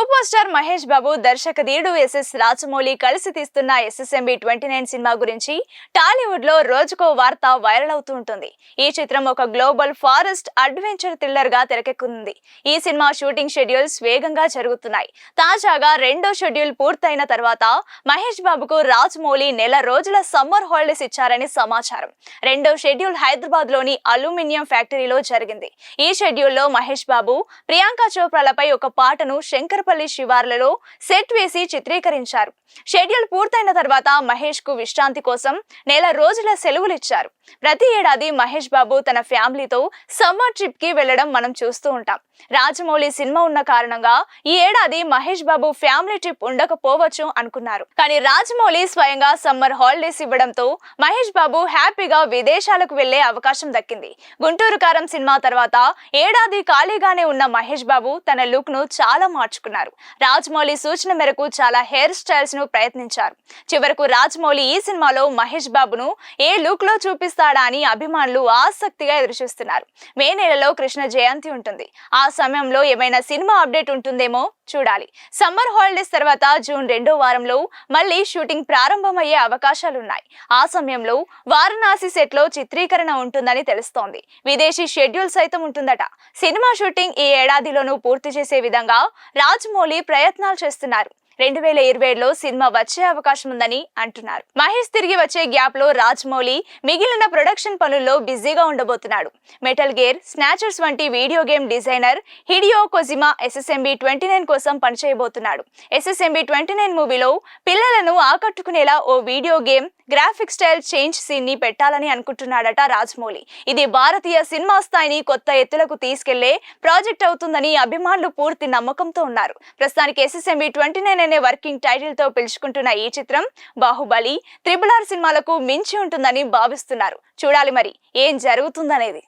Super star Mahesh Babu దర్శకధీరుడు SS Rajamouli కలిసి తీస్తున్న SSMB 29 cinema గురించి టాలీవుడ్ లో రోజుకో వార్త వైరల్ అవుతూ ఉంటుంది. ఈ చిత్రం ఒక గ్లోబల్ ఫారెస్ట్ అడ్వెంచర్ థ్రిల్లర్ గా తెరకెక్కుతుంది. ఈ సినిమా షూటింగ్ షెడ్యూల్స్ వేగంగా జరుగుతున్నాయి. తాజాగా రెండో షెడ్యూల్ పూర్తయిన తర్వాత మహేష్ బాబుకు రాజమౌళి నెల రోజుల సమ్మర్ హాలిడేస్ ఇచ్చారని సమాచారం. రెండో షెడ్యూల్ హైదరాబాద్ లోని అల్యూమినియం ఫ్యాక్టరీలో జరిగింది. ఈ షెడ్యూల్లో మహేష్ బాబు ప్రియాంక చోప్రాలపై ఒక పాటను శంకరపల్లి శివార్లలో సెట్ వేసి చిత్రీకరించారు. షెడ్యూల్ పూర్తయిన తర్వాత మహేష్ కు విశ్రాంతి కోసం నెల రోజుల సెలవులు ఇచ్చారు. ప్రతి ఏడాది మహేష్ బాబు తన ఫ్యామిలీతో సమ్మర్ ట్రిప్ కి వెళ్లడం మనం చూస్తూ ఉంటాం. రాజమౌళి సినిమా ఉన్న కారణంగా ఈ ఏడాది మహేష్ బాబు ఫ్యామిలీ ట్రిప్ ఉండకపోవచ్చు అనుకున్నారు. కానీ రాజమౌళి స్వయంగా సమ్మర్ హాలిడేస్ ఇవ్వడంతో మహేష్ బాబు హ్యాపీగా విదేశాలకు వెళ్లే అవకాశం దక్కింది. గుంటూరు కారం సినిమా తర్వాత ఏడాది ఖాళీగానే ఉన్న మహేష్ బాబు తన లుక్ ను చాలా మార్చుకున్నారు. రాజమౌళి సూచన మేరకు చాలా హెయిర్ స్టైల్స్ ను ప్రయత్నించారు. చివరకు రాజమౌళి ఈ సినిమాలో మహేష్ బాబును ఏ లుక్ లో చూపిస్తాడా అని అభిమానులు ఆసక్తిగా ఎదురుచూస్తున్నారు. మే నెలలో కృష్ణ జయంతి ఉంటుంది. ఆ సమయంలో ఏమైనా సినిమా అప్డేట్ ఉంటుందేమో చూడాలి. సమ్మర్ హాలిడేస్ తర్వాత జూన్ 2వ వారంలో మళ్ళీ షూటింగ్ ప్రారంభమయ్యే అవకాశాలున్నాయి. ఆ సమయంలో వారణాసి సెట్ లో చిత్రీకరణ ఉంటుందని తెలుస్తోంది. విదేశీ షెడ్యూల్ సైతం ఉంటుందట. సినిమా షూటింగ్ ఈ ఏడాదిలోనూ పూర్తి చేసే విధంగా రాజమౌళి ప్రయత్నాలు చేస్తున్నారు. 2027లో సినిమా వచ్చే అవకాశం ఉందని అంటున్నారు. మహేష్ తిరిగి వచ్చే గ్యాప్ లో రాజమౌళి మిగిలిన ప్రొడక్షన్ పనుల్లో బిజీగా ఉండబోతున్నాడు. మెటల్ గేర్, స్నాచర్స్ వంటి video game designer Hideo Kojima SSMB 29 కోసం పనిచేయబోతున్నాడు. ఎస్ఎస్ఎంబి 29 మూవీలో పిల్లలను ఆకట్టుకునేలా ఓ video game graphic style change scene ని పెట్టాలని అనుకుంటున్నాడట రాజమౌళి. ఇది భారతీయ సినిమా స్థాయిని కొత్త ఎత్తులకు తీసుకెళ్లే ప్రాజెక్ట్ అవుతుందని అభిమానులు పూర్తి నమ్మకంతో ఉన్నారు. ప్రస్తుతానికి ఎస్ఎస్ఎంబి 29 అనే వర్కింగ్ టైటిల్ తో పిలుచుకుంటున్న ఈ చిత్రం బాహుబలి, RRR సినిమాలకు మించి ఉంటుందని భావిస్తున్నారు. చూడాలి మరి ఏం జరుగుతుందనేది.